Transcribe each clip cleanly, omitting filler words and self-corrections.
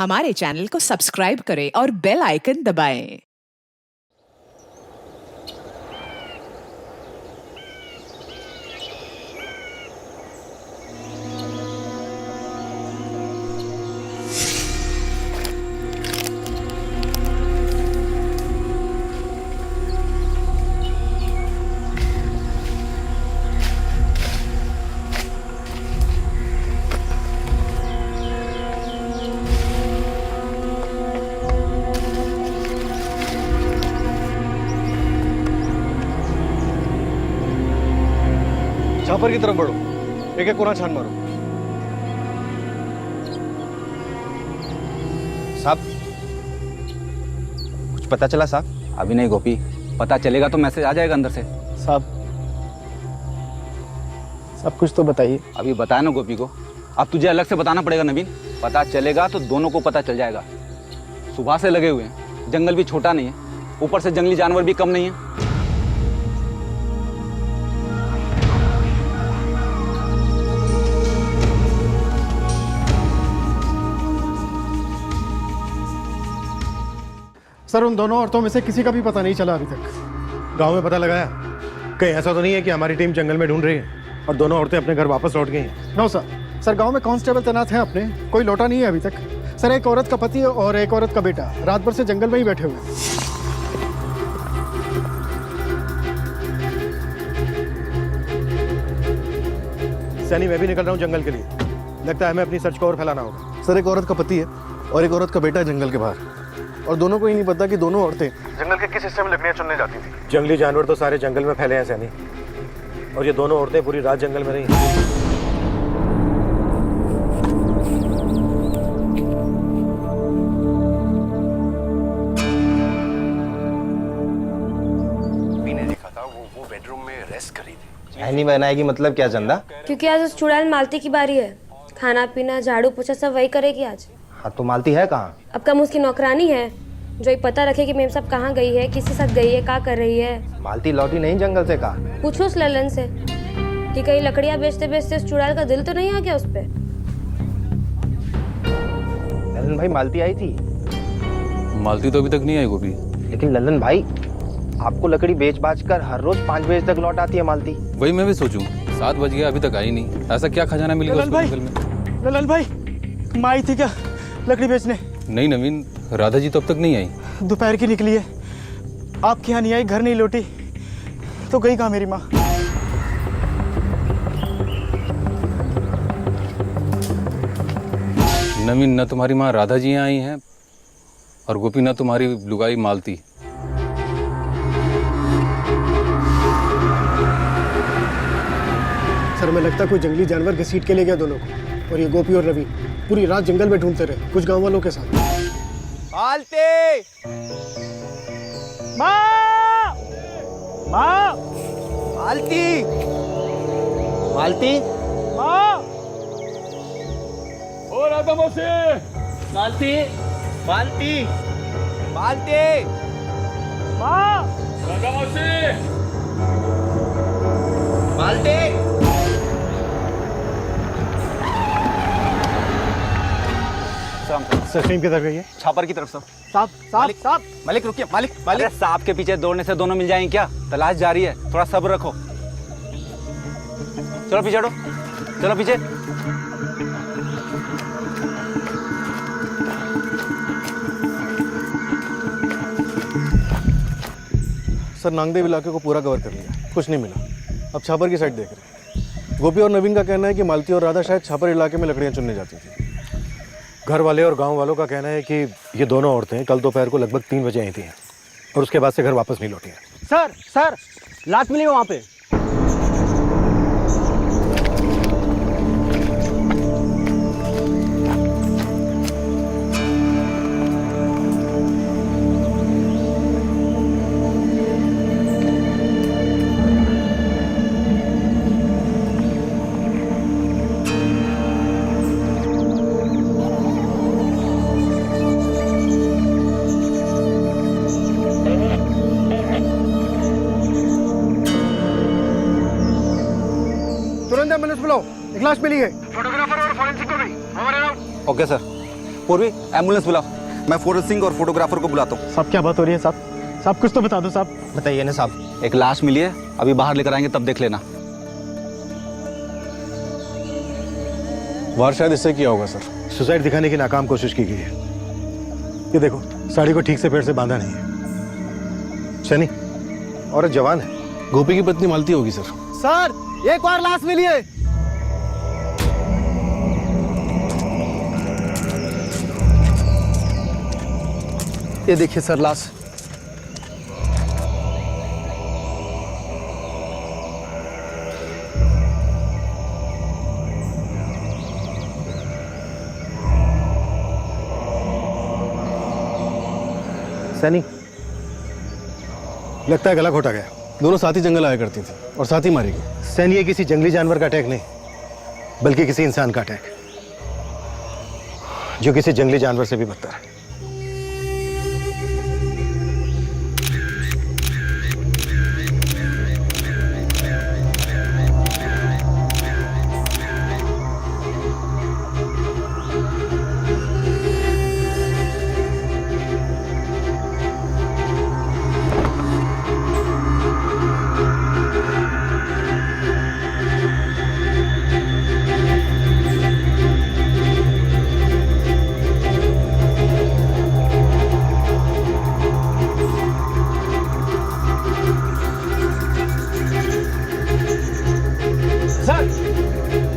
हमारे चैनल को सब्सक्राइब करें और बेल आइकन दबाएं। छापर की तरफ बढ़ो, एक एक कोना छान मारो। साहब कुछ पता चला साहब? अभी नहीं गोपी, पता चलेगा तो मैसेज आ जाएगा अंदर से। साहब सब कुछ तो बताइए। अभी बताया ना गोपी को, अब तुझे अलग से बताना पड़ेगा नवीन। पता चलेगा तो दोनों को पता चल जाएगा। सुबह से लगे हुए हैं, जंगल भी छोटा नहीं है, ऊपर से जंगली जानवर भी कम नहीं है। सर उन दोनों औरतों में से किसी का भी पता नहीं चला अभी तक। गांव में पता लगाया? कहीं ऐसा तो नहीं है कि हमारी टीम जंगल में ढूंढ रही है और दोनों औरतें अपने घर वापस लौट गई हैं? नो सर, सर गांव में कांस्टेबल तैनात हैं अपने, कोई लौटा नहीं है अभी तक। सर एक औरत का पति और एक औरत का बेटा रात भर से जंगल में ही बैठे हुए हैं। सैनी मैं भी निकल रहा हूँ जंगल के लिए, लगता है हमें अपनी सर्च को और फैलाना होगा। सर एक औरत का पति है और एक औरत का बेटा है जंगल के बाहर, और दोनों को ही नहीं पता कि दोनों औरतें जंगल के किस हिस्से में लकड़ियां चुनने जाती थी। जंगली जानवर तो सारे जंगल में फैले हैं सैनी, और ये दोनों औरतें पूरी रात जंगल में रही। ने देखा था वो बेडरूम में रेस्ट करी थी। नहीं बनाएगी मतलब क्या चंदा? क्योंकि आज उस चुड़ैल मालती की बारी है। खाना पीना झाड़ू पोछा सब वही करेगी आज। हाँ तो मालती है कहाँ? अब कम उसकी नौकरानी है जो ये पता रखे कि मेम साहब कहाँ गई है, किसके साथ गई है, क्या कर रही है। मालती लौटी नहीं जंगल से कहा? पूछो उस ललन से कि कहीं लकड़ियाँ बेचते बेचते उस चुड़ैल का दिल तो नहीं आ गया उस पे। ललन भाई मालती आई थी? मालती तो अभी तक नहीं आई गोपी। लेकिन ललन भाई आपको लकड़ी बेच बाच कर हर रोज 5 बजे तक लौट आती है मालती। वही मैं भी सोचूं, 7 बज गया अभी तक आई नहीं। ऐसा क्या खजाना मिल गया उसको जंगल में? ललन भाई माँ आई थी क्या लकड़ी बेचने? नहीं नवीन, राधा जी तो अब तक नहीं आई। दोपहर की निकली है, आपके यहाँ नहीं आई, घर नहीं लौटी, तो गई कहाँ मेरी माँ? नवीन, न तुम्हारी माँ राधा जी यहाँ आई हैं और गोपी न तुम्हारी लुगाई मालती। सर हमें लगता कोई जंगली जानवर घसीट के ले गया दोनों को, और ये गोपी और रवि पूरी रात जंगल में ढूंढते रहे कुछ गांव वालों के साथ। मालती! माँ! माँ! मालती! मालती! माँ! ओ राधा मौसी! मालती! मालती! मालती! माँ! राधा मौसी! मालती! सर टीम किधर गई है? छापर की तरफ से। साहब साहब साहब! मालिक रुकिए, मालिक सांप के पीछे दौड़ने से दोनों मिल जाएंगे क्या? तलाश जारी है, थोड़ा सब्र रखो। चलो पीछे हटो, चलो पीछे। सर नांगदेव इलाके को पूरा कवर कर लिया, कुछ नहीं मिला। अब छापर की साइड देख रहे हैं। गोपी और नवीन का कहना है कि मालती और राधा शायद छापर इलाके में लकड़ियां चुनने जाती थी। घर वाले और गांव वालों का कहना है कि ये दोनों औरतें कल दोपहर को लगभग 3 बजे आई थी और उसके बाद से घर वापस नहीं लौटी हैं। सर लात मिली वहाँ पे। तुरंत एम्बुलेंस बुलाओ, एक लाश मिली है। फोटोग्राफर और फॉरेंसिक को भी। Okay sir. पूर्वी एम्बुलेंस बुलाओ, मैं फोरेंसिक और फोटोग्राफर को बुलाता हूँ। साहब क्या बात हो रही है साहब? साहब कुछ तो बता दो साहब। बताइए ना साहब। एक लाश मिली है, अभी बाहर लेकर आएंगे तब देख लेना। वार शायद इससे किया होगा सर। सुसाइड दिखाने की नाकाम कोशिश की गई है। ये देखो, साड़ी को ठीक से पेड़ से बांधा नहीं है। सनी, औरत जवान है। गोपी की पत्नी मालती होगी सर। सर एक और लाश मिली है। ये देखिए सर लाश। सनी, लगता है गला घोटा गया। दोनों साथ ही जंगल आया करती थी और साथ ही मारी गई। सैन, ये किसी जंगली जानवर का अटैक नहीं, बल्कि किसी इंसान का अटैक, जो किसी जंगली जानवर से भी बदतर है।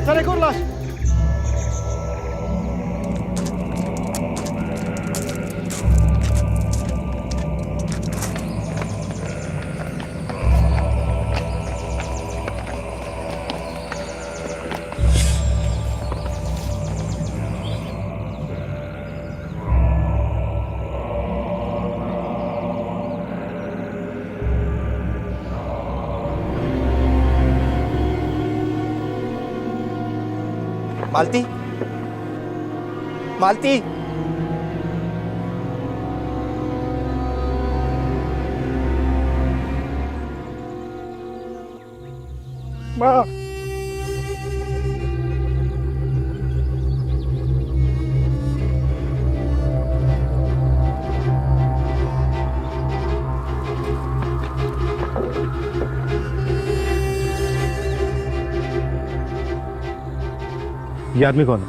सर एक और लाश। मालती, मालती। माँ, ये आदमी कौन है?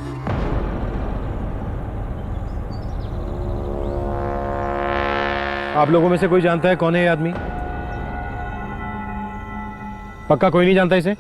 आप लोगों में से कोई जानता है कौन है ये आदमी? पक्का कोई नहीं जानता इसे?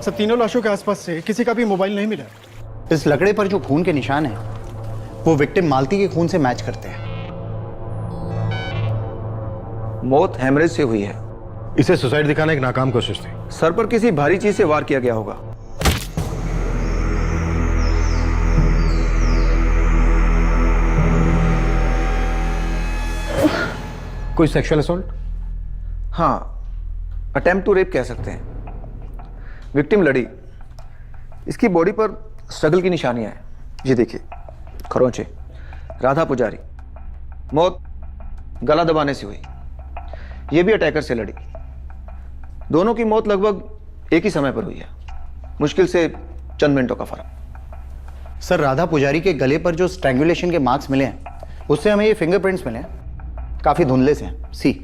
सब तीनों लाशों के आसपास से किसी का भी मोबाइल नहीं मिला। इस लकड़े पर जो खून के निशान हैं, वो विक्टिम मालती के खून से मैच करते हैं। मौत हेमरेज से हुई है। इसे सुसाइड दिखाना एक नाकाम कोशिश थी। सर पर किसी भारी चीज से वार किया गया होगा। कोई सेक्सुअल असॉल्ट? हाँ, अटेम्प्ट टू रेप कह सकते हैं। विक्टिम लड़ी। इसकी बॉडी पर स्ट्रगल की निशानियां हैं। ये देखिए, खरोंचे। राधा पुजारी। मौत गला दबाने से हुई। ये भी अटैकर से लड़ी। दोनों की मौत लगभग एक ही समय पर हुई है, मुश्किल से चंद मिनटों का फर्क। सर, राधा पुजारी के गले पर जो स्ट्रैंगुलेशन के मार्क्स मिले हैं, उससे हमें ये फिंगरप्रिंट्स मिले हैं। काफी धुंधले से हैं। सी।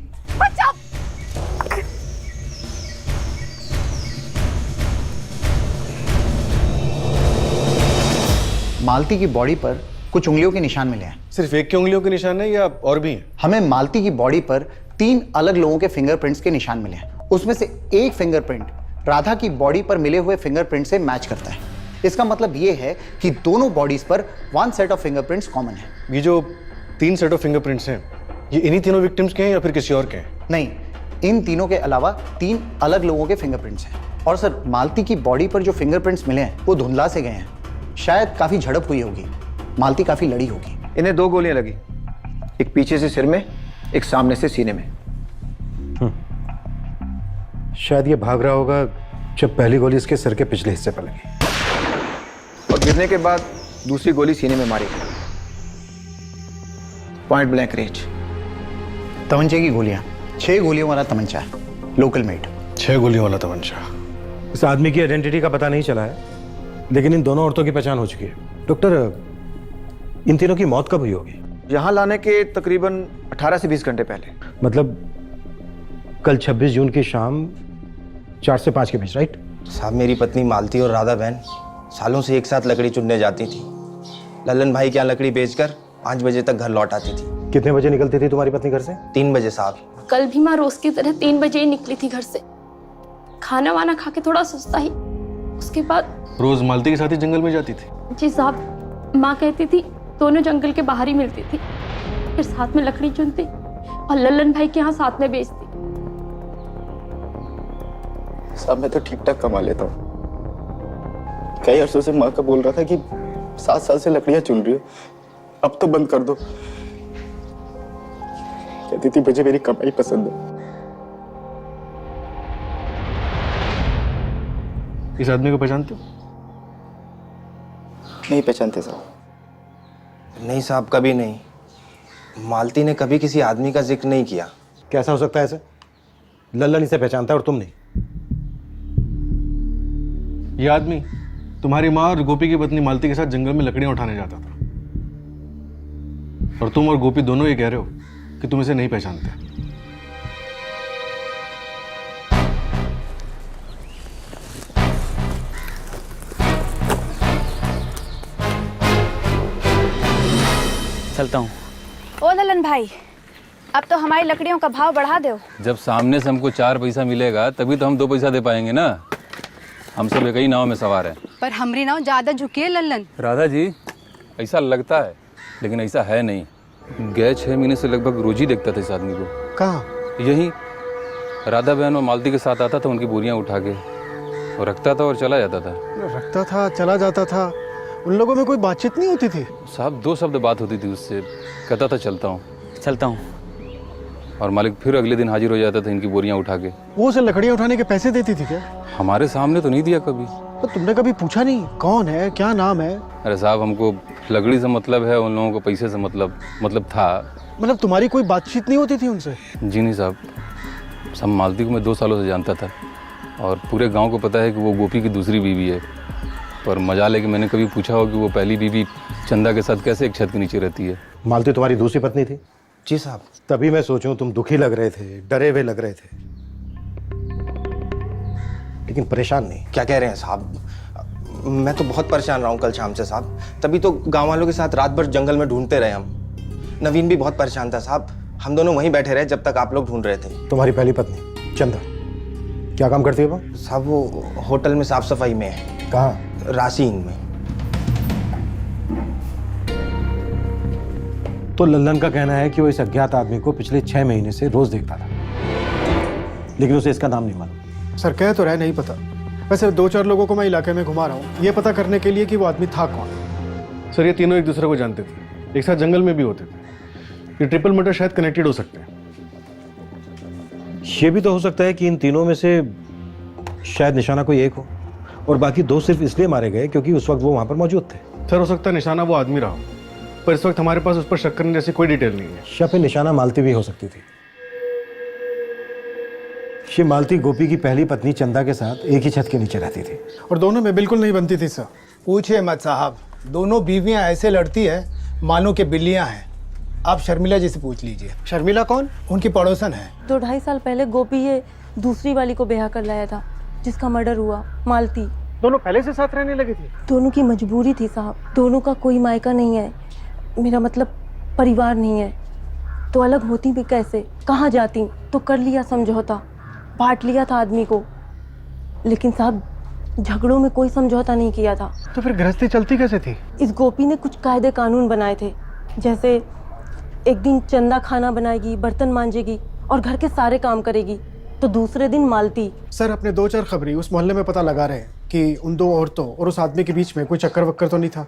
मालती की बॉडी पर कुछ उंगलियों के निशान मिले हैं। सिर्फ एक की उंगलियों के निशान है या और भी हैं? हमें मालती की बॉडी पर 3 अलग लोगों के फिंगरप्रिंट्स के निशान मिले हैं। उसमें से एक फिंगरप्रिंट राधा की बॉडी पर मिले हुए फिंगरप्रिंट से मैच करता है। इसका मतलब ये है कि दोनों बॉडीज पर 1 सेट ऑफ फिंगरप्रिंट्स कॉमन है। ये जो 3 सेट ऑफ फिंगरप्रिंट्स हैं, ये इन्हीं तीनों विक्टिम्स के हैं या फिर किसी और के हैं? नहीं, इन तीनों के अलावा 3 अलग लोगों के फिंगरप्रिंट्स हैं। और सर, मालती की बॉडी पर जो फिंगरप्रिंट्स मिले हैं वो धुंधला से गए हैं। शायद काफी झड़प हुई होगी। मालती काफी लड़ी होगी। इन्हें 2 गोलियां लगी, एक पीछे से सिर में, एक सामने से सीने में। शायद ये भाग रहा होगा जब पहली गोली इसके सिर के पिछले हिस्से पर लगी, और गिरने के बाद दूसरी गोली सीने में मारी। Point blank range. तमंचे की गोलियां 6 गोलियों वाला तमंचा है, लोकल मेड। 6 गोलियों वाला तमंचा। इस आदमी की आइडेंटिटी का पता नहीं चला है, लेकिन इन दोनों औरतों की पहचान हो चुकी है। डॉक्टर, इन तीनों की मौत कब हुई होगी? यहां लाने के तकरीबन 18 से 20 घंटे पहले। मतलब कल 26 जून की शाम 4 से 5 के बीच, राइट? साहब, मेरी पत्नी मालती और राधा बहन सालों से एक साथ लकड़ी चुनने जाती थी। लल्लन भाई के यहाँ लकड़ी बेचकर 5 बजे तक घर लौट आती थी। कितने बजे निकलती थी तुम्हारी पत्नी घर से? 3 बजे साहब। कल भी माँ रोज की तरह 3 बजे ही निकली थी घर से। खाना वाना खा के थोड़ा सुस्ता ही, उसके बाद रोज मालती के साथ ही जंगल में जाती थी? जी साहब, माँ कहती थी दोनों जंगल के बाहर ही मिलती थी, फिर साथ में लकड़ी चुनती और लल्लन भाई के यहाँ साथ में बेचती। साहब, मैं तो ठीक ठाक कमा लेता हूँ। कई अर्सों से माँ का बोल रहा था कि 7 साल से लकड़ियां चुन रही हो, अब तो बंद कर दो। कहती थी मुझे मेरी कमाई पसंद है। इस आदमी को पहचानते हो? नहीं पहचानते साहब। नहीं साहब, कभी नहीं। मालती ने कभी किसी आदमी का जिक्र नहीं किया। कैसा हो सकता है ऐसे? लल्लन इसे पहचानता है और तुम नहीं। ये आदमी तुम्हारी माँ और गोपी की पत्नी मालती के साथ जंगल में लकड़ियां उठाने जाता था, और तुम और गोपी दोनों ये कह रहे हो कि तुम इसे नहीं पहचानते। चलता हूँ। ओ ललन भाई, अब तो हमारी लकड़ियों का भाव बढ़ा दो। जब सामने से हमको 4 पैसा मिलेगा तभी तो हम 2 पैसा दे पाएंगे ना। हम सब एक ही नाव में सवार हैं। पर हमारी नाव ज्यादा झुकी है ललन। राधा जी, ऐसा लगता है लेकिन ऐसा है नहीं। गए 6 महीने से लगभग रोज ही देखता था इस आदमी को। कहाँ? यही राधा बहन और मालती के साथ आता था, उनकी बोरियां उठा के और रखता था और चला जाता था। रखता था, चला जाता था। उन लोगों में कोई बातचीत नहीं होती थी? साहब, 2 शब्द बात होती थी उससे। कहता था चलता हूँ। चलता हूँ। और मालिक फिर अगले दिन हाजिर हो जाता था इनकी बोरियां उठा के। वो उसे लकड़ियां उठाने के पैसे देती थी क्या? हमारे सामने तो नहीं दिया कभी। तो तुमने कभी पूछा नहीं कौन है, क्या नाम है? अरे साहब, हमको लकड़ी से मतलब है, उन लोगों को पैसे से मतलब था। मतलब तुम्हारी कोई बातचीत नहीं होती थी उनसे? जी नहीं साहब, सब मालती को मैं 2 सालों से जानता था और पूरे गांव को पता है कि वो गोपी की दूसरी बीवी है। पर मजाल है कि मैंने कभी पूछा हो कि वो पहली बीवी चंदा के साथ कैसे एक छत के नीचे रहती है। मालती तुम्हारी दूसरी पत्नी थी? जी साहब। तभी मैं सोचूं तुम दुखी लग रहे थे, डरे हुए लग रहे थे, लेकिन परेशान नहीं। क्या कह रहे हैं साहब? मैं तो बहुत परेशान रहा हूँ कल शाम से साहब। तभी तो गांव वालों के साथ रात भर जंगल में ढूंढते रहे हम। नवीन भी बहुत परेशान था साहब। हम दोनों वहीं बैठे रहे जब तक आप लोग ढूंढ रहे थे। तुम्हारी पहली पत्नी चंदा क्या काम करती है वो? साहब, वो होटल में साफ सफाई में है। कहाँ? रासीन में। तो लल्लन का कहना है कि वो इस अज्ञात आदमी को पिछले 6 महीने से रोज देखता था, लेकिन उसे इसका नाम नहीं मालूम। सर, कह तो रहे नहीं पता। वैसे 2-4 लोगों को मैं इलाके में घुमा रहा हूँ, ये पता करने के लिए कि वो आदमी था कौन। सर, ये तीनों एक दूसरे को जानते थे, एक साथ जंगल में भी होते थे। ये ट्रिपल मर्डर शायद कनेक्टेड हो सकते हैं। ये भी तो हो सकता है कि इन तीनों में से शायद निशाना कोई एक हो और बाकी 2 सिर्फ इसलिए मारे गए क्योंकि उस वक्त वो वहां पर मौजूद थे। सर, हो सकता है निशाना वो आदमी रहा हो, पर इस वक्त हमारे पास उस पर शक करने जैसी कोई डिटेल नहीं है। या फिर निशाना मालती भी हो सकती थी। ये मालती गोपी की पहली पत्नी चंदा के साथ एक ही छत के नीचे रहती थी और दोनों में बिल्कुल नहीं बनती थी। सर, पूछिए मत साहब, दोनों बीवियां ऐसे लड़ती है मानो के बिल्लियां हैं। आप शर्मिला जी से पूछ लीजिए। शर्मिला कौन? उनकी पड़ोसन है। 2-2.5 साल पहले गोपी ये दूसरी वाली को ब्याह कर लाया था जिसका मर्डर हुआ, मालती। दोनों पहले से साथ रहने लगी थी? दोनों की मजबूरी थी साहब। दोनों का कोई मायका नहीं है, मेरा मतलब परिवार नहीं है, तो अलग होती भी कैसे? कहाँ जाती? तो कर लिया समझौता, बांट लिया था आदमी को, लेकिन साहब झगड़ों में कोई समझौता नहीं किया था। तो फिर गृहस्थी चलती कैसे थी? इस गोपी ने कुछ कायदे कानून बनाए थे, जैसे एक दिन चंदा खाना बनाएगी, बर्तन मांजेगी और घर के सारे काम करेगी, तो दूसरे दिन मालती। सर, अपने 2-4 खबरी उस मोहल्ले में पता लगा रहे हैं कि उन 2 औरतों और उस आदमी के बीच में कोई चक्कर वक्कर तो नहीं था?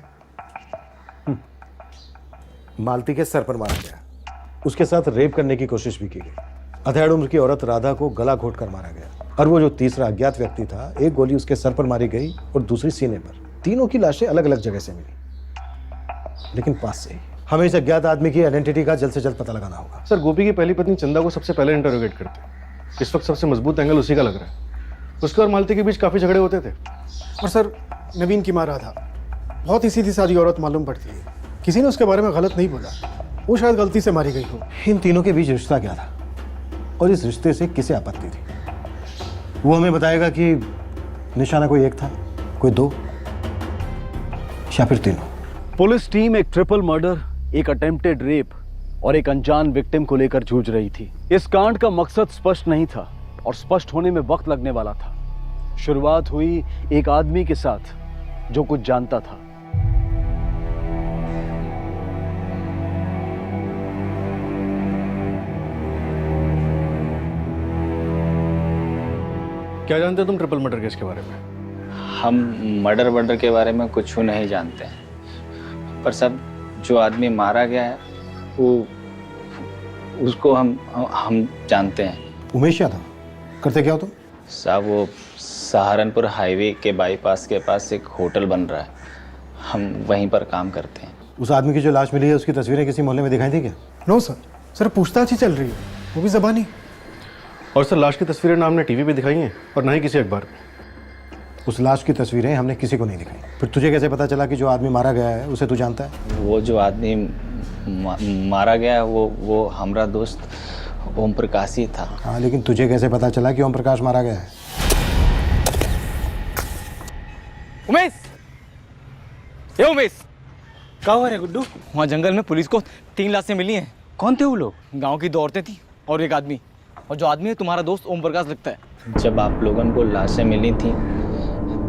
मालती के सर पर मारा गया, उसके साथ रेप करने की कोशिश भी की गई। अधेड़ उम्र की औरत राधा को गला घोट कर मारा गया, और वो जो तीसरा अज्ञात व्यक्ति था, एक गोली उसके सर पर मारी गई और दूसरी सीने पर। तीनों की लाशें अलग अलग जगह से मिली, लेकिन पास से ही। हमें इस अज्ञात आदमी की आइडेंटिटी का जल्द से जल्द पता लगाना होगा। सर, गोपी की पहली पत्नी चंदा को सबसे पहले इंटरोगेट करते हैं। इस वक्त सबसे मजबूत एंगल उसी का लग रहा है। उसके और मालती के बीच काफी झगड़े होते थे। और सर, नवीन की माँ राधा बहुत ही सीधी सादी औरत मालूम पड़ती है। किसी ने उसके बारे में गलत नहीं बोला, वो शायद गलती से मारी गई हो। इन तीनों के बीच रिश्ता क्या था और इस रिश्ते से किसे आपत्ति थी, वो हमें बताएगा कि निशाना कोई एक था, कोई दो, या फिर तीनों। पुलिस टीम एक ट्रिपल मर्डर, एक अटेम्प्टेड रेप और एक अनजान विक्टिम को लेकर जूझ रही थी। इस कांड का मकसद स्पष्ट नहीं था और स्पष्ट होने में वक्त लगने वाला था। शुरुआत हुई एक आदमी के साथ जो कुछ जानता था। क्या जानते हो तुम ट्रिपल मर्डर केस के बारे में? हम मर्डर के बारे में कुछ नहीं जानते हैं, पर सब जो आदमी मारा गया है वो उसको हम जानते हैं। उमेश यादव, करते क्या हो तुम? साहब, वो सहारनपुर हाईवे के बाईपास के पास एक होटल बन रहा है, हम वहीं पर काम करते हैं। उस आदमी की जो लाश मिली है, उसकी तस्वीरें किसी मोहल्ले में दिखाई थी क्या? नो सर, सर पूछताछ ही चल रही है, वो भी ज़बानी। और सर, लाश की तस्वीरें ना हमने टीवी पे दिखाई हैं और ना ही किसी अखबार में। उस लाश की तस्वीरें हमने किसी को नहीं दिखाई। फिर तुझे कैसे पता चला कि जो आदमी मारा गया है उसे तू जानता है? वो जो आदमी मारा गया है वो हमारा दोस्त ओम प्रकाश ही था। हाँ, लेकिन तुझे कैसे पता चला कि ओम प्रकाश मारा गया है? उमेश, ये उमेश, क्या हुआ रे गुड्डू? वहाँ जंगल में पुलिस को 3 लाशें मिली हैं। कौन थे वो लोग? गांव की 2 औरतें थी और एक आदमी, और जो आदमी है तुम्हारा दोस्त ओम प्रकाश लगता है। जब आप लोगों को लाशें मिली थी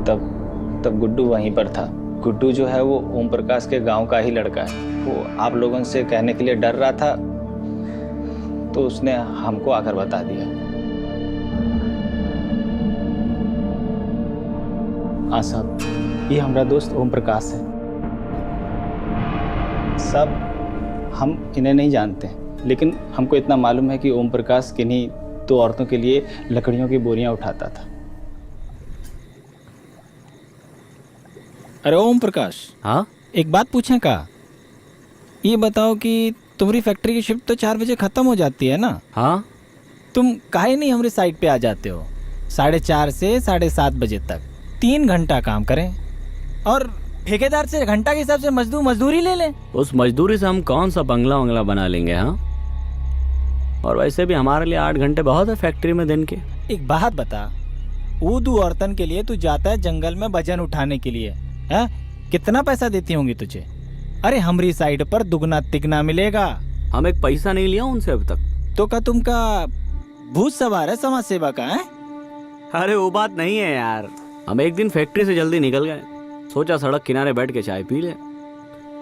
तब गुड्डू वहीं पर था। गुड्डू जो है वो ओम प्रकाश के गांव का ही लड़का है। वो आप लोगों से कहने के लिए डर रहा था, तो उसने हमको आकर बता दिया। हाँ साहब, ये हमारा दोस्त ओम प्रकाश है। सब हम इन्हें नहीं जानते, लेकिन हमको इतना मालूम है कि ओम प्रकाश किन्हीं 2 औरतों के लिए लकड़ियों की बोरियां उठाता था। अरे ओम प्रकाश, हाँ, एक बात पूछें का? ये बताओ कि तुम्हारी फैक्ट्री की शिफ्ट तो 4 बजे खत्म हो जाती है ना? हाँ। तुम काहे नहीं हमारे साइड पे आ जाते हो? 4:30 से 7:30 बजे तक 3 घंटा काम करें और ठेकेदार से घंटा के हिसाब से मजदूरी ले लें। उस मजदूरी से हम कौन सा बंगला बना लेंगे? हाँ, और वैसे भी हमारे लिए 8 घंटे बहुत है फैक्ट्री में दिन के। एक बात बता, वो 2 औरतन के लिए तू जाता है जंगल में वजन उठाने के लिए, है? कितना पैसा देती होंगी तुझे? अरे हमारी साइड पर दुगना तिगना मिलेगा। हम एक पैसा नहीं लिया उनसे अब तक। तो क्या तुमका भूत सवार है समाज सेवा का है? अरे वो बात नहीं है यार, हम एक दिन फैक्ट्री से जल्दी निकल गए, सोचा सड़क किनारे बैठ के चाय पी ले।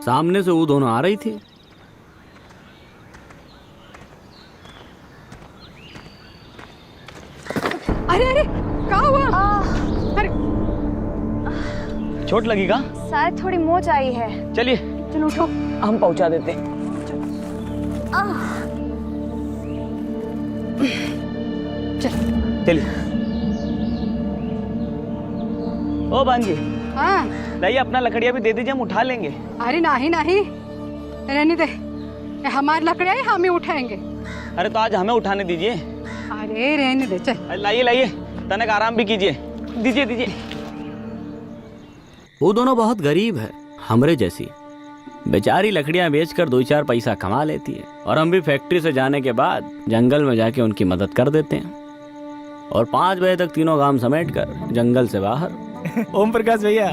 सामने से वो दोनों आ रही थी। अरे अरे क्या हुआ? अरे चोट लगी का? शायद थोड़ी मोच आई है। चलिए चलो उठो, हम पहुंचा देते हैं। चलिए। ओ बांजी, हाँ लाइए अपना लकड़िया भी दे दीजिए, हम उठा लेंगे। अरे नहीं नहीं, रहने दे, हमारी लकड़ियाँ हम ही उठाएंगे। अरे तो आज हमें उठाने दीजिए। अरे रहने दे, चल। लाइए लाइए, तनिक आराम भी कीजिए। दीजिए दीजिए। वो दोनों बहुत गरीब है, हमरे जैसी। बेचारी लकड़ियां बेचकर 2-4 पैसा कमा लेती है और हम भी फैक्ट्री से जाने के बाद जंगल में जाके उनकी मदद कर देते हैं और 5 बजे तक तीनों काम समेट कर जंगल से बाहर। ओम प्रकाश भैया,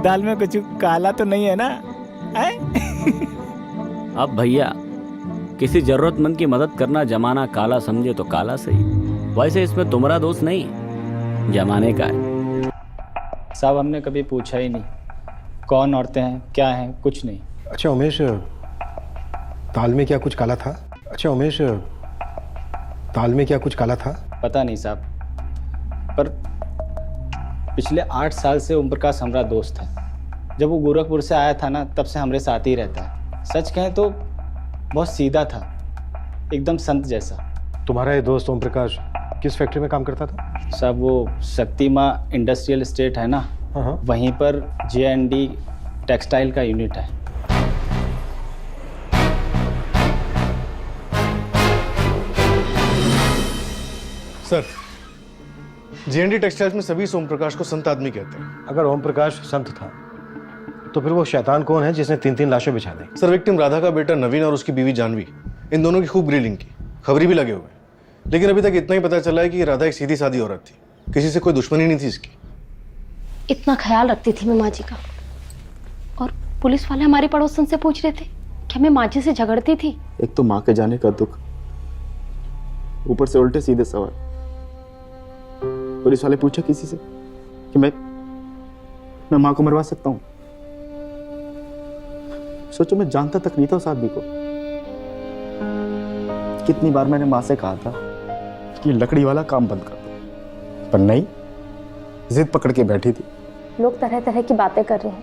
दाल में कुछ काला तो नहीं है ना? अब भैया, किसी जरूरतमंद की मदद करना जमाना काला समझे तो काला सही, वैसे इसमें तुम्हारा दोस्त नहीं, जमाने का है। साहब, हमने कभी पूछा ही नहीं कौन औरतें हैं, क्या हैं, कुछ नहीं। अच्छा उमेश, दाल में क्या कुछ काला था? अच्छा उमेश, दाल में क्या कुछ काला था? पता नहीं साहब, पर पिछले 8 साल से ओम प्रकाश हमारा दोस्त है। जब वो गोरखपुर से आया था ना, तब से हमारे साथ ही रहता है। सच कहें तो बहुत सीधा था, एकदम संत जैसा। तुम्हारा ये दोस्त ओम प्रकाश किस फैक्ट्री में काम करता था? साहब वो शक्तिमा इंडस्ट्रियल एस्टेट है ना, वहीं पर J&D टेक्सटाइल का यूनिट है। सर, J&D टेक्सटाइल्स में सभी ओम प्रकाश को संत आदमी कहते हैं। अगर ओम प्रकाश संत था तो फिर वो शैतान कौन है जिसने 3-3 लाशें बिछा दी? सर, विक्टिम राधा का बेटा नवीन और उसकी बीवी जानवी, इन दोनों की खूब ग्रिलिंग की, खबरी भी लगे हुए, लेकिन अभी तक इतना ही पता चला है कि राधा एक सीधी सादी औरत थी, किसी से कोई दुश्मनी नहीं थी इसकी। इतना ख्याल रखती थी मैं माँ जी का, और पुलिस वाले हमारे पड़ोसन से पूछ रहे थे कि मैं माँ जी से झगड़ती थी। एक तो माँ के जाने का दुख, ऊपर से उल्टे सीधे सवाल। पुलिस वाले पूछा किसी से कि मैं माँ को मरवा सकता हूँ? सोचो, मैं जानता तक नहीं था उस आदमी को। कितनी बार मैंने माँ से कहा था कि लकड़ी वाला काम बंद कर दो, पर नहीं, जिद पकड़ के बैठी थी। लोग तरह तरह की बातें कर रहे हैं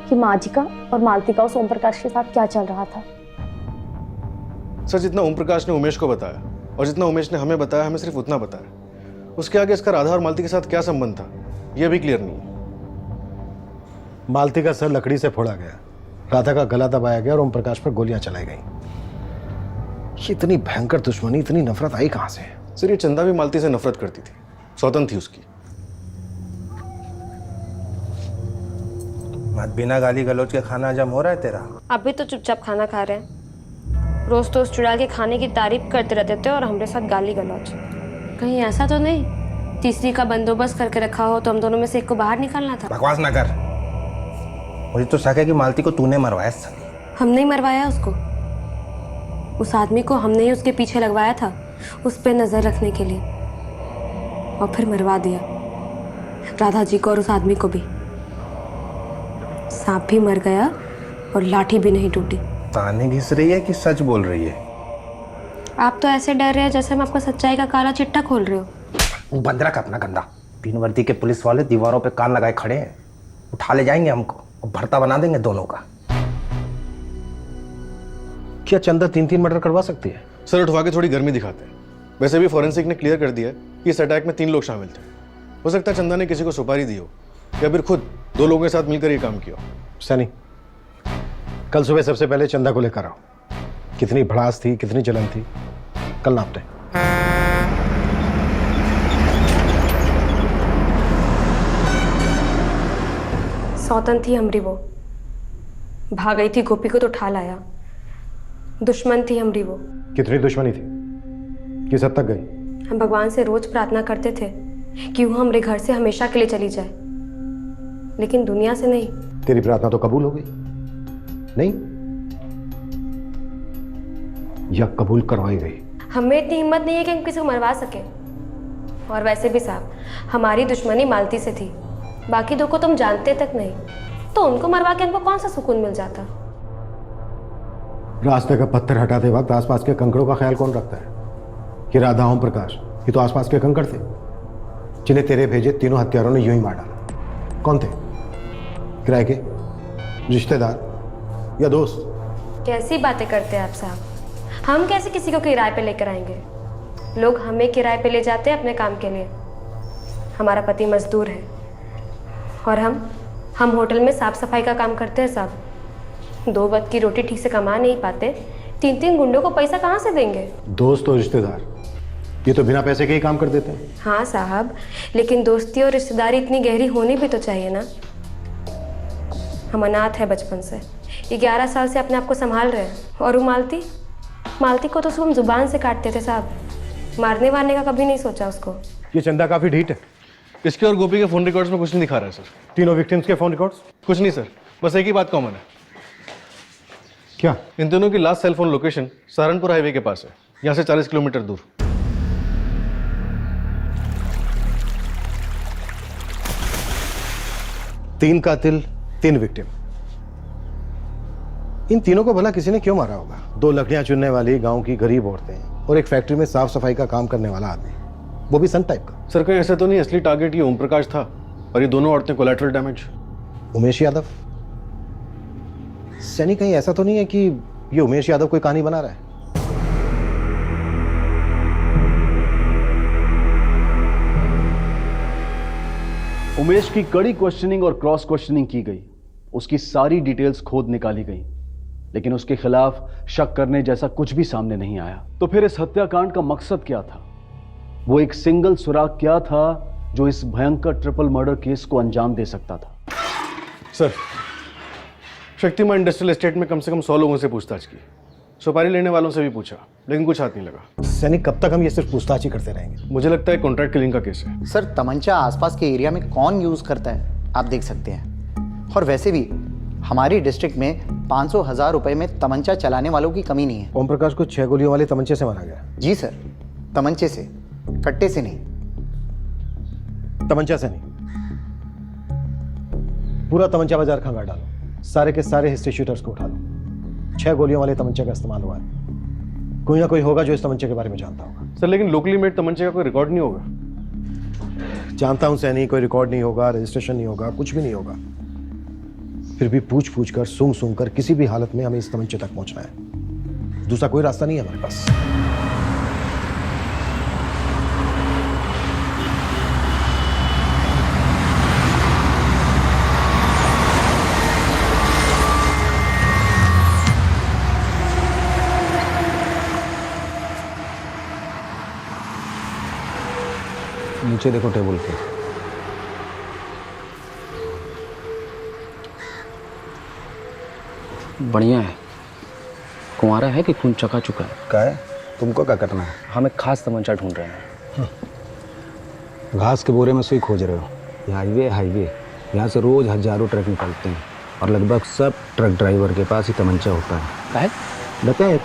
कि माँ जी का और मालती का उस ओम प्रकाश के साथ क्या चल रहा था। सर, जितना ओम प्रकाश ने उमेश को बताया और जितना उमेश ने हमें बताया, हमें सिर्फ उतना पता है। उसके आगे इसका राधा और मालती के साथ क्या संबंध था, यह भी क्लियर नहीं है। मालती का सर लकड़ी से फोड़ा गया, राधा का गला दबाया गया और ओम प्रकाश पर गोलियां चलाई गई। इतनी भयंकर दुश्मनी, इतनी नफरत आई कहां से? सर, ये चंदा भी मालती से नफरत करती थी, सौतन थी उसकी। बिना गाली गलौज के खाना हजम हो रहा है तेरा? अभी तो चुपचाप खाना खा रहे हैं। रोज तो उस चुड़ैल के खाने की तारीफ करते रहते थे और हमारे साथ गाली गलौज। कहीं ऐसा तो नहीं तीसरी का बंदोबस्त करके रखा हो तो हम दोनों में से एक को बाहर निकालना था? बकवास ना कर, मुझे तो शक है कि मालती को तूने मरवाया। हम नहीं मरवाया उसको, उस आदमी को हमने ही उसके पीछे लगवाया था उस पर नजर रखने के लिए, और फिर मरवा दिया राधा जी को और उस आदमी को भी। सांप भी मर गया और लाठी भी नहीं टूटी। ताने घिस रही है कि सच बोल रही है? आप तो ऐसे डर रहे हैं जैसे हम आपका सच्चाई का काला चिट्टा खोल रहे हो। बंद रख अपना गंदा। बिन वर्दी के पुलिस वाले दीवारों पे कान लगाए खड़े हैं, उठा ले जाएंगे हमको और भरता बना देंगे दोनों का। क्या चंदा 3-3 मर्डर करवा सकती है? सर, उठवा के थोड़ी गर्मी दिखाते हैं। वैसे भी फॉरेंसिक ने क्लियर कर दिया है कि इस अटैक में 3 लोग शामिल थे। हो सकता है चंदा ने किसी को सुपारी दी हो या फिर खुद 2 लोगों के साथ मिलकर ये काम किया। सनी, कल सुबह सबसे पहले चंदा को लेकर आओ। कितनी भड़ास थी, कितनी जलन थी, कल नापते हैं। सौतन थी हमरी वो, भाग गई थी गोपी को तो उठा लाया। दुश्मन थी हमरी वो। कितनी दुश्मनी थी, किस हद तक गई? हम भगवान से रोज प्रार्थना करते थे कि वो हमारे घर से हमेशा के लिए चली जाए, लेकिन दुनिया से नहीं। तेरी प्रार्थना तो कबूल हो गई नहीं, या कबूल करवाई गई? हमें इतनी हिम्मत नहीं है कि हम किसी को मरवा सके। और वैसे भी साहब, हमारी दुश्मनी मालती से थी, बाकी 2 को तुम जानते तक नहीं, तो उनको मरवा के हमको कौन सा सुकून मिल जाता? रास्ते का पत्थर हटाते वक्त आसपास के कंकड़ों का ख्याल कौन रखता है? कि राधा ओम प्रकाश ये तो आसपास के कंकड़ थे जिन्हें तेरे भेजे तीनों हत्यारों ने यूं ही मार डाला। कौन थे? किराए के, रिश्तेदार या दोस्त? कैसी बातें करते हैं आप साहब? हम कैसे किसी को किराए पे लेकर आएंगे? लोग हमें किराए पे ले जाते हैं अपने काम के लिए। हमारा पति मजदूर है और हम होटल में साफ सफाई का काम करते हैं साहब। 2 वक्त की रोटी ठीक से कमा नहीं पाते, 3-3 गुंडों को पैसा कहाँ से देंगे? दोस्त और रिश्तेदार ये तो बिना पैसे के ही काम कर देते हैं। हाँ साहब, लेकिन दोस्ती और रिश्तेदारी इतनी गहरी होनी भी तो चाहिए ना। हम अनाथ है बचपन से, ये 11 साल से अपने आप को संभाल रहे हैं। और वो मालती को तो सिर्फ हम जुबान से काटते थे साहब, मारने वारने का कभी नहीं सोचा उसको। ये चंदा काफी ढीठ है। इसके और गोपी के फोन रिकॉर्ड्स में कुछ नहीं दिखा रहा है सर। तीनों विक्टिम्स के फोन रिकॉर्ड्स? कुछ नहीं सर, बस एक ही बात कॉमन है। क्या? इन दोनों की last cell phone location Saharanpur highway के पास है, यहाँ से 40 किलोमीटर दूर। तीन कातिल, 3 विक्टिम। इन तीनों को भला किसी ने क्यों मारा होगा? 2 लकड़ियां चुनने वाली गांव की गरीब औरतें और एक फैक्ट्री में साफ सफाई का काम करने वाला आदमी, वो भी संत टाइप का। सर, कहीं ऐसा तो नहीं असली टारगेट ये ओम प्रकाश था और ये दोनों औरतें कोलैटरल डैमेज? उमेश यादव सैनी कहीं ऐसा तो नहीं है कि ये उमेश यादव कोई कहानी बना रहा है? उमेश की कड़ी क्वेश्चनिंग और क्रॉस क्वेश्चनिंग की गई, उसकी सारी डिटेल्स खोद निकाली गई, लेकिन उसके खिलाफ शक करने जैसा कुछ भी सामने नहीं आया। तो फिर इस हत्याकांड का मकसद क्या था? वो एक सिंगल सुराग क्या था जो इस भयंकर ट्रिपल मर्डर केस को अंजाम दे सकता था? सर, शक्तिमान इंडस्ट्रियल एस्टेट में कम से कम 100 लोगों से पूछताछ की, सुपारी लेने वालों से भी पूछा, लेकिन कुछ हाथ नहीं लगा। सैनी, कब तक हम ये सिर्फ पूछताछ ही करते रहेंगे? मुझे लगता है कॉन्ट्रैक्ट किलिंग का केस है। सर, तमंचा आसपास के एरिया में कौन यूज करता है आप देख सकते हैं। और वैसे भी हमारी डिस्ट्रिक्ट में 500,000 रुपए में तमंचा चलाने वालों की कमी नहीं है। ओम प्रकाश को 6 गोलियों वाले तमंचे से मारा गया? जी सर, तमंचे से, कट्टे से नहीं। तमंचा से नहीं, पूरा तमंचा बाजार खंगाल डालो, सारे के सारे हिस्ट्री शूटर्स को उठा लो। 6 गोलियों वाले तमंचे का इस्तेमाल हुआ है। कोई ना कोई होगा जो इस तमंचे के बारे में जानता होगा। सर, लेकिन लोकली मेड तमंचे का कोई रिकॉर्ड नहीं होगा। जानता हूं सैनी, कोई रिकॉर्ड नहीं होगा, रजिस्ट्रेशन नहीं होगा, कुछ भी नहीं होगा। फिर भी पूछ पूछ कर, सूंघ सूंघ कर किसी भी हालत में हमें इस तमंचे तक पहुंचना है। दूसरा कोई रास्ता नहीं है हमारे पास। नीचे देखो टेबल पे। बढ़िया है। कुंवारा है कि खून चका चुका है? क्या है? तुमको क्या करना है? हम एक खास तमंचा ढूंढ रहे हैं। घास के बोरे में सुई खोज रहे हो? ये हाईवे यहाँ से रोज हजारों ट्रक निकलते हैं और लगभग सब ट्रक ड्राइवर के पास ही तमंचा होता है। डकैत।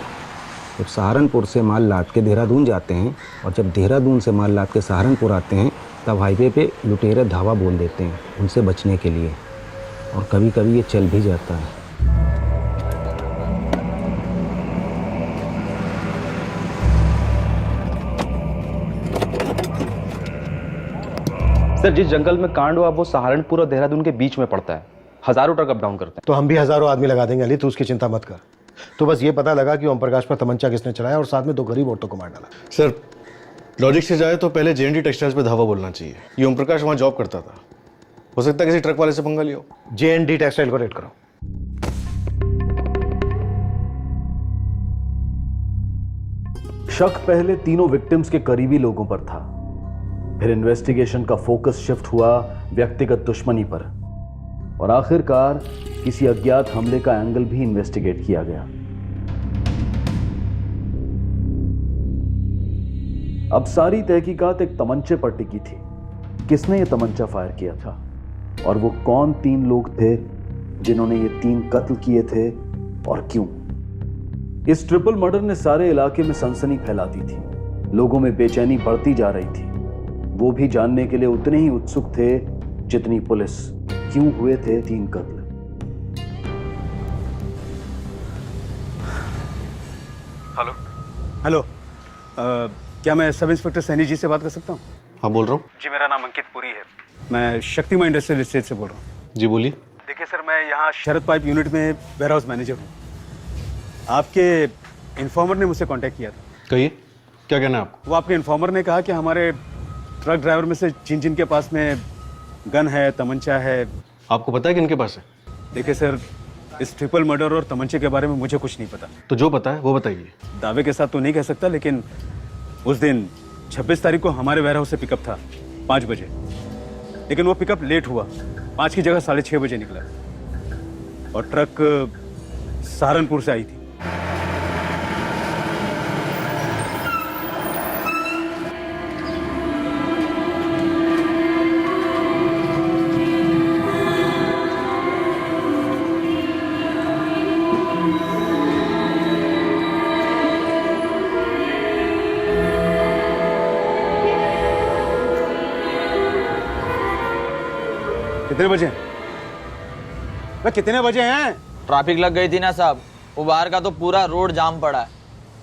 जब सहारनपुर से माल लाद के देहरादून जाते हैं और जब देहरादून से माल लाद के सहारनपुर आते हैं तब हाईवे पे लुटेरे धावा बोल देते हैं उनसे बचने के लिए, और कभी कभी ये चल भी जाता है। सर, जिस जंगल में कांड हुआ वो सहारनपुर और देहरादून के बीच में पड़ता है। हजारों ट्रक अप डाउन करते हैं। तो हम भी हजारों आदमी लगा देंगे अली, तो उसकी चिंता मत कर। तो बस ये पता लगा कि ओम प्रकाश पर तमंचा किसने चलाया और साथ में 2 गरीब औरतों को मार डाला। सर, लॉजिक से जाए तो पहले JND टेक्सटाइल्स पे धावा बोलना चाहिए। ये ओम प्रकाश वहाँ जॉब करता था, हो सकता है किसी ट्रक वाले से पंगा लिया हो। JND टेक्सटाइल को रेड करो। शक पहले तीनों विक्टिम्स के करीबी लोगों पर था, फिर इन्वेस्टिगेशन का फोकस शिफ्ट हुआ व्यक्तिगत दुश्मनी पर, और आखिरकार किसी अज्ञात हमले का एंगल भी इन्वेस्टिगेट किया गया। अब सारी तहकीकात एक तमंचे पर टिकी थी। किसने ये तमंचा फायर किया था और वो कौन 3 लोग थे जिन्होंने ये 3 कत्ल किए थे और क्यों? इस ट्रिपल मर्डर ने सारे इलाके में सनसनी फैला दी थी। लोगों में बेचैनी बढ़ती जा रही थी। वो भी जानने के लिए उतने ही उत्सुक थे जितनी पुलिस। क्यों हुए थे 3 कत्ल? हेलो, क्या मैं सब इंस्पेक्टर सैनी जी से बात कर सकता हूँ? हाँ, बोल रहा हूँ। जी, मेरा नाम अंकित पुरी है। मैं शक्तिमान इंडस्ट्रियल एस्टेट से बोल रहा हूँ। जी बोलिए। देखिए सर, मैं यहाँ शरद पाइप यूनिट में वेयरहाउस मैनेजर हूँ। आपके इन्फॉर्मर ने मुझसे कांटेक्ट किया था। कहिए, क्या कहना है आपको? वो आपके इन्फॉर्मर ने कहा कि हमारे ट्रक ड्राइवर में से जिन जिन के पास में गन है, तमंचा है। आपको पता है कि इनके पास है? देखिए सर, इस ट्रिपल मर्डर और तमंचे के बारे में मुझे कुछ नहीं पता। तो जो पता है वो बताइए। दावे के साथ तो नहीं कह सकता, लेकिन उस दिन 26 तारीख को हमारे वेयरहाउस से पिकअप था 5 बजे, लेकिन वो पिकअप लेट हुआ। 5 की जगह 6:30 बजे निकला और ट्रक सहारनपुर से आई थी। कितने बजे? कितने बजे हैं? ट्रैफिक लग गई थी ना साहब, वो बाहर का तो पूरा रोड जाम पड़ा है।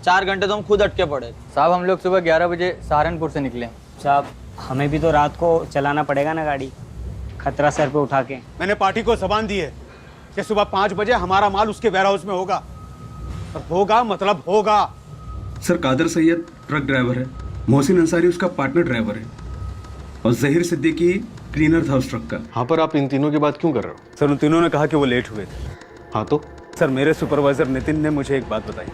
4 घंटे तो हम खुद अटके पड़े। साहब, हम लोग सुबह 11 बजे सहारनपुर से निकले। साहब, हमें भी तो रात को चलाना पड़ेगा ना गाड़ी, खतरा सर पे उठा के। मैंने पार्टी को ज़बान दी है, कि सुबह 5 बजे हमारा माल उसके वेयर हाउस में होगा, और होगा मतलब होगा। Sir Kadar Syed truck driver है, मोहसिन अंसारी उसका पार्टनर ड्राइवर है, और जहीर सिद्दीकी क्लीनर था उस ट्रक का। हाँ, पर आप इन तीनों की बात क्यों कर रहे हो? सर उन तीनों ने कहा कि वो लेट हुए थे। हाँ तो? सर मेरे सुपरवाइजर नितिन ने मुझे एक बात बताई।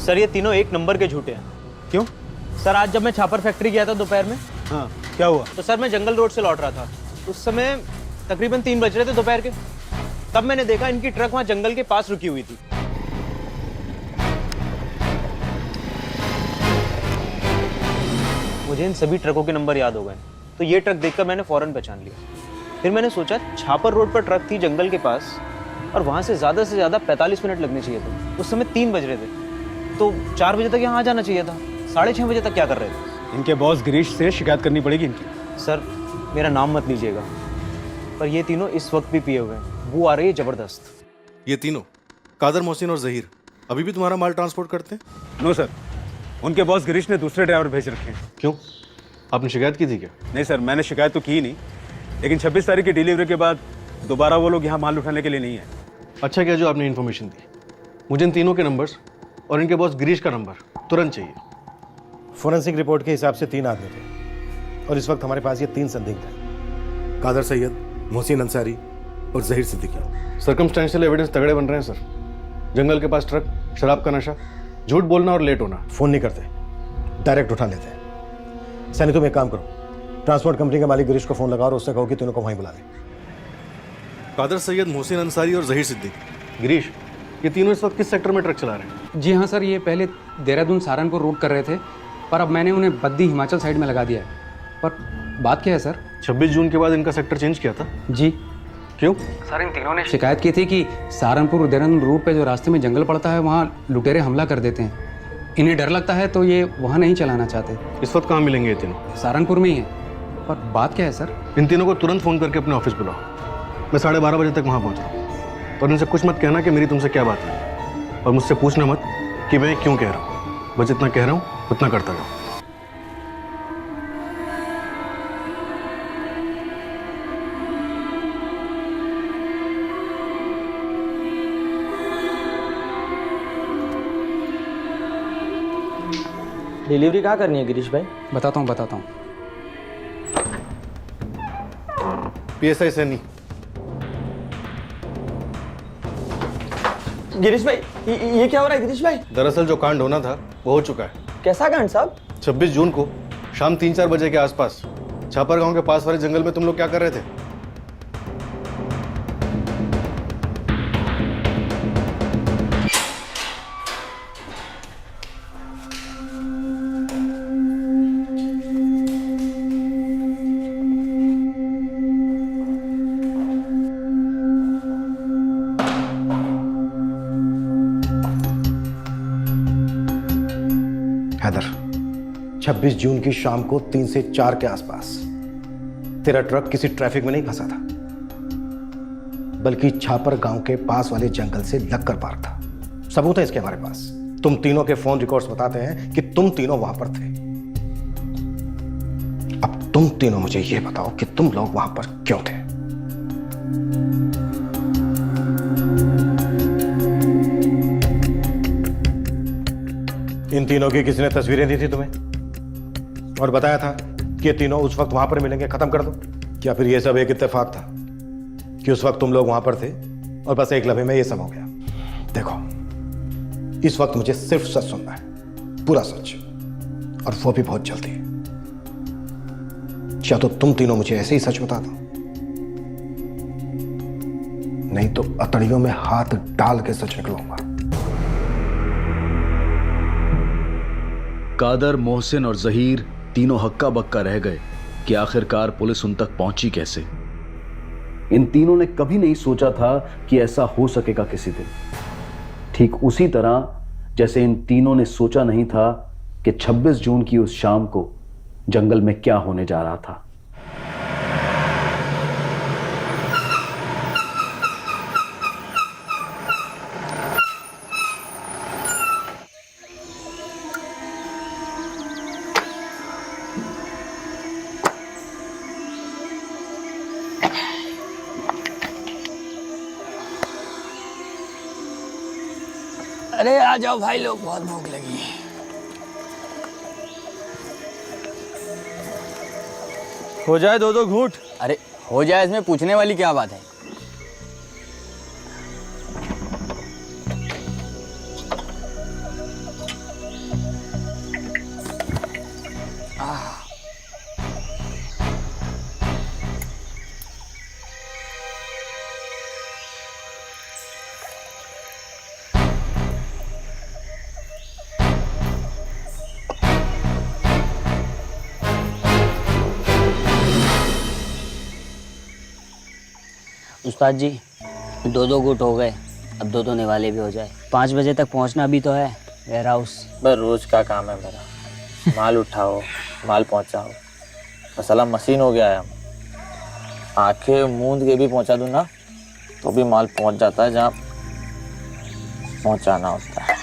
सर ये तीनों एक नंबर के झूठे हैं। क्यों? सर आज जब मैं छापर फैक्ट्री गया था दोपहर में, हाँ क्या हुआ? तो सर मैं जंगल रोड से लौट रहा था, उस समय तकरीबन 3 बज रहे थे दोपहर के। तब मैंने देखा इनकी ट्रक वहां जंगल के पास रुकी हुई थी। मुझे इन सभी ट्रकों के नंबर याद हो गए, तो ये ट्रक देखकर मैंने फौरन पहचान लिया। फिर मैंने सोचा छापर रोड पर ट्रक थी जंगल के पास, और वहां से ज्यादा 45 मिनट लगने चाहिए थे। उस समय 3 बज रहे थे, तो 4 बजे तक यहाँ आ जाना चाहिए था। 6:30 बजे तक क्या कर रहे थे? इनके बॉस गिरीश से शिकायत करनी पड़ेगी इनकी। सर मेरा नाम मत लीजिएगा, पर ये तीनों इस वक्त भी पिए हुए हैं। वो आ रही है जबरदस्त। ये तीनों कादर, मोहसिन और जहीर अभी भी तुम्हारा माल ट्रांसपोर्ट करते हैं? नो सर, उनके बॉस गिरीश ने दूसरे ड्राइवर भेज रखे हैं। क्यों? आपने शिकायत की थी क्या? नहीं सर, मैंने शिकायत तो की नहीं, लेकिन 26 तारीख की डिलीवरी के बाद दोबारा वो लोग यहाँ माल उठाने के लिए नहीं है। अच्छा किया जो आपने इन्फॉर्मेशन दी। मुझे इन तीनों के नंबर्स और इनके बॉस गिरीश का नंबर तुरंत चाहिए। फोरेंसिक रिपोर्ट के हिसाब से 3 आदमी थे, और इस वक्त हमारे पास ये 3 संदिग्ध हैं: कादर सैयद, मोहसिन अंसारी और जहीर सिद्दीकी। सर्कमस्टेंशियल एविडेंस तगड़े बन रहे हैं सर। जंगल के पास ट्रक, शराब का नशा, झूठ बोलना और लेट होना। फोन नहीं करते, डायरेक्ट उठा लेते हैं। सैनी तुम एक काम करो, ट्रांसपोर्ट कंपनी के मालिक गिरीश को फोन लगाओ और उससे कहो कि तीनों को वहीं बुला ले। कादर सैयद, मोहसिन अंसारी और जहीर सिद्दीकी। गिरीश, ये तीनों इस वक्त किस सेक्टर में ट्रक चला रहे हैं? जी हाँ सर, ये पहले देहरादून सहारनपुर रूट कर रहे थे, पर अब मैंने उन्हें बद्दी हिमाचल साइड में लगा दिया है। पर बात क्या है सर? 26 जून के बाद इनका सेक्टर चेंज किया था? जी। क्यों? सर इन तीनों ने शिकायत की थी कि सहारनपुर देहरादून रूट पे जो रास्ते में जंगल पड़ता है वहाँ लुटेरे हमला कर देते हैं। इन्हें डर लगता है तो ये वहाँ नहीं चलाना चाहते। इस वक्त कहाँ मिलेंगे ये तीनों? सहारनपुर में ही है। पर बात क्या है सर? इन तीनों को तुरंत फ़ोन करके अपने ऑफिस बुलाओ। मैं 12:30 बजे तक वहाँ पहुँच रहा हूँ, और इनसे कुछ मत कहना कि मेरी तुमसे क्या बात है, और मुझसे पूछना मत कि मैं क्यों कह रहा हूँ। बस जितना कह रहा हूँ उतना करता जाओ। डिलीवरी कहाँ करनी है गिरीश भाई? बताता हूँ। PSI सैनी। गिरीश भाई ये क्या हो रहा है गिरीश भाई? दरअसल जो कांड होना था वो हो चुका है। कैसा कांड साहब? 26 जून को शाम 3-4 बजे के आसपास छापर गांव के पास वाले जंगल में तुम लोग क्या कर रहे थे? हैदर, 26 जून की शाम को 3 से 4 के आसपास तेरा ट्रक किसी ट्रैफिक में नहीं फंसा था, बल्कि छापर गांव के पास वाले जंगल से लगकर पार था। सबूत है इसके हमारे पास। तुम तीनों के फोन रिकॉर्ड्स बताते हैं कि तुम तीनों वहां पर थे। अब तुम तीनों मुझे यह बताओ कि तुम लोग वहां पर क्यों थे? इन तीनों की किसी ने तस्वीरें दी थी तुम्हें और बताया था कि ये तीनों उस वक्त वहां पर मिलेंगे, खत्म कर दो? क्या फिर ये सब एक इत्तेफाक था कि उस वक्त तुम लोग वहां पर थे और बस एक लम्हे में ये सब हो गया? देखो, इस वक्त मुझे सिर्फ सच सुनना है, पूरा सच, और वो भी बहुत जल्दी। या तो तुम तीनों मुझे ऐसे ही सच बता दो, नहीं तो अतड़ियों में हाथ डाल के सच निकलूंगा। कादर, मोहसिन और जहीर तीनों हक्का बक्का रह गए कि आखिरकार पुलिस उन तक पहुंची कैसे। इन तीनों ने कभी नहीं सोचा था कि ऐसा हो सकेगा किसी दिन। ठीक उसी तरह जैसे इन तीनों ने सोचा नहीं था कि 26 जून की उस शाम को जंगल में क्या होने जा रहा था। अरे आ जाओ भाई लोग, बहुत भूख लगी है। हो जाए दो दो घूंट। अरे हो जाए, इसमें पूछने वाली क्या बात है। उस्ताद जी, दो दो गुट हो गए, अब दो दो निवाले भी हो जाए। 5 बजे तक पहुंचना भी तो है वेयर हाउस। बस रोज का काम है मेरा, माल उठाओ, माल पहुंचाओ। मसाला मशीन हो गया है। हम आंखें मूंद के भी पहुंचा दूं ना तो भी माल पहुंच जाता है जहाँ पहुंचाना होता है।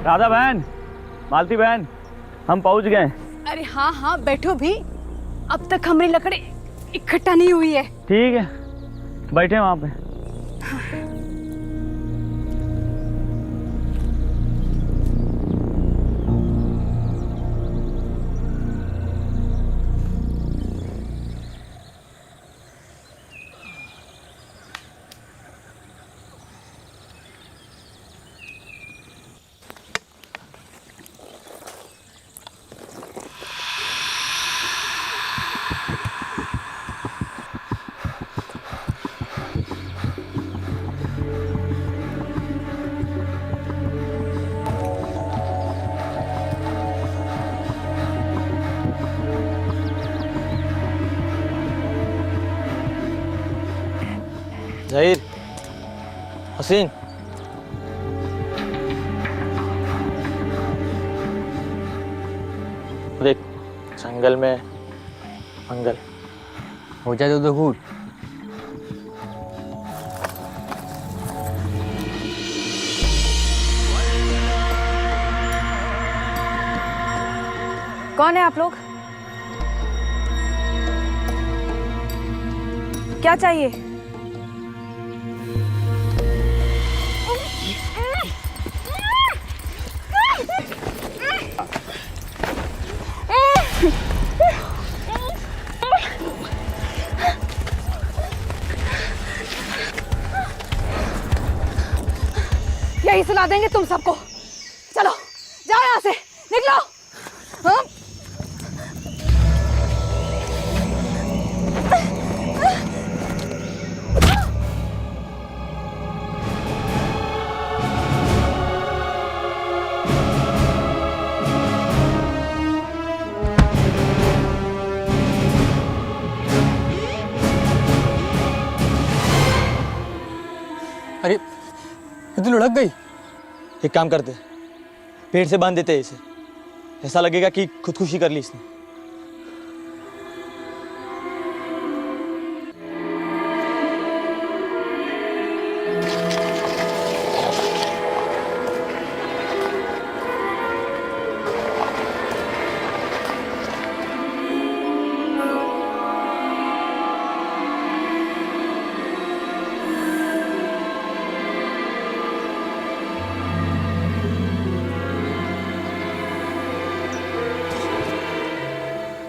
राधा बहन, मालती बहन, हम पहुंच गए। अरे हाँ हाँ बैठो भी, अब तक हमारी लकड़ी इकट्ठा नहीं हुई है। ठीक है, बैठे वहां पे। जहीर, हसीन, देख जंगल में मंगल। हो जाए दो घूट। कौन है आप लोग? क्या चाहिए? यही सुला देंगे तुम सबको। चलो जाओ यहाँ से, निकलो। हाँ? अरे ये तो लुढ़क गई। एक काम करते, पेड़ से बांध देते इसे, ऐसा लगेगा कि खुदकुशी कर ली इसने।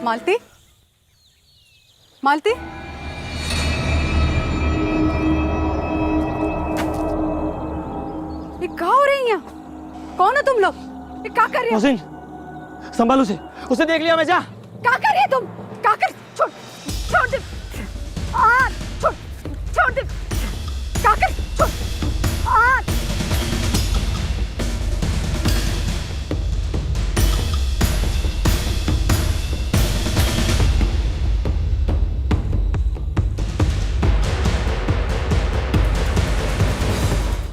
मालती, मालती, ये क्या हो रही है यहाँ? कौन हो तुम लोग? ये क्या कर रहे हो? मोहसिन, संभाल उसे देख लिया मैं। जा। क्या कर रही है तुम? क्या कर? छोड़, छोड़ दे। छोड़, छोड़ दे। क्या कर? छोड़।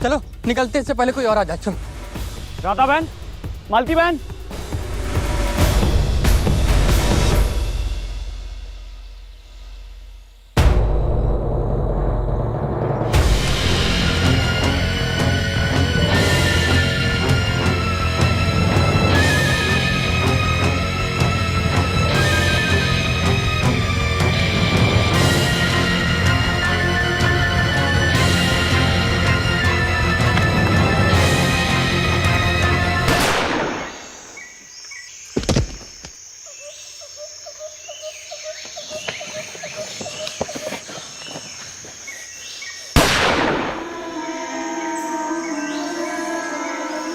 चलो निकलते, इससे पहले कोई और आ जाए। चलो। राधा बहन, मालती बहन,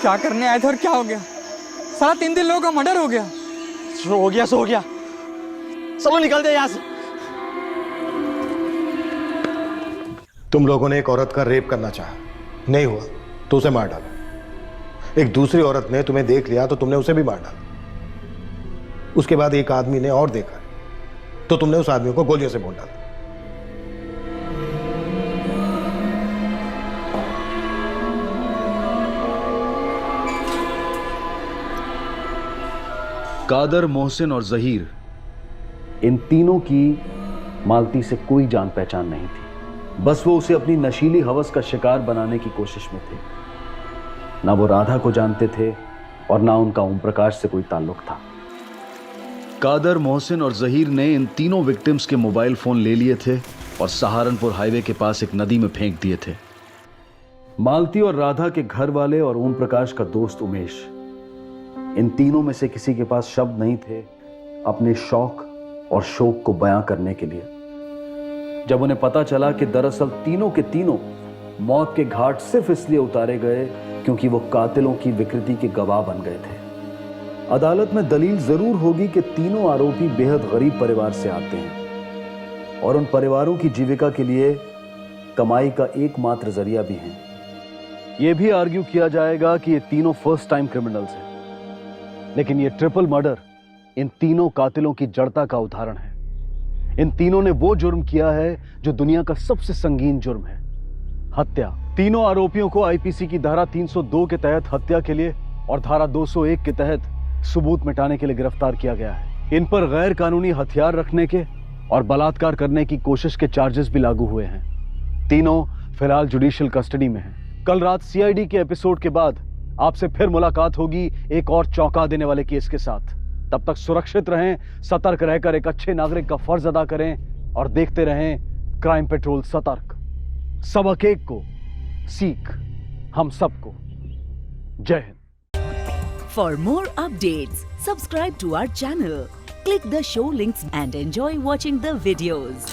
क्या करने आए थे और क्या हो गया? साला 3 दिन लोगों का मर्डर हो गया। जो हो गया सो हो गया, चलो निकलते यहाँ से। तुम लोगों ने एक औरत का रेप करना चाहा, नहीं हुआ तो उसे मार डाला। एक दूसरी औरत ने तुम्हें देख लिया तो तुमने उसे भी मार डाला। उसके बाद एक आदमी ने और देखा तो तुमने उस आदमी को गोलियों से भून डाला। कादर, मोहसिन और जहीर, इन तीनों की मालती से कोई जान पहचान नहीं थी। बस वो उसे अपनी नशीली हवस का शिकार बनाने की कोशिश में थे। ना वो राधा को जानते थे और ना उनका ओम प्रकाश से कोई ताल्लुक था। कादर, मोहसिन और जहीर ने इन तीनों विक्टिम्स के मोबाइल फोन ले लिए थे और सहारनपुर हाईवे के पास एक नदी में फेंक दिए थे। मालती और राधा के घर वाले और ओम प्रकाश का दोस्त उमेश, इन तीनों में से किसी के पास शब्द नहीं थे अपने शौक और शोक को बयां करने के लिए। जब उन्हें पता चला कि दरअसल तीनों के तीनों मौत के घाट सिर्फ इसलिए उतारे गए क्योंकि वो कातिलों की विकृति के गवाह बन गए थे। अदालत में दलील जरूर होगी कि तीनों आरोपी बेहद गरीब परिवार से आते हैं और उन परिवारों की जीविका के लिए कमाई का एकमात्र जरिया भी हैं। यह भी आर्ग्यू किया जाएगा कि ये तीनों फर्स्ट टाइम क्रिमिनल्स हैं, लेकिन ये ट्रिपल मर्डर इन तीनों कातिलों की जड़ता का उदाहरण है। इन तीनों ने वो जुर्म किया है जो दुनिया का सबसे संगीन जुर्म है, हत्या। तीनों आरोपियों को आईपीसी की धारा 302 के तहत हत्या के लिए और धारा 201 के तहत सबूत मिटाने के लिए गिरफ्तार किया गया है। इन पर गैर कानूनी हथियार रखने के और बलात्कार करने की कोशिश के चार्जेस भी लागू हुए हैं। तीनों फिलहाल जुडिशियल कस्टडी में हैं। कल रात सीआईडी के एपिसोड के बाद आपसे फिर मुलाकात होगी एक और चौंका देने वाले केस के साथ। तब तक सुरक्षित रहें, सतर्क रहकर एक अच्छे नागरिक का फर्ज अदा करें और देखते रहें क्राइम पेट्रोल सतर्क। सबक एक को सीख हम सबको। जय Hind. For more updates, subscribe to our channel, click the show links and enjoy watching the videos.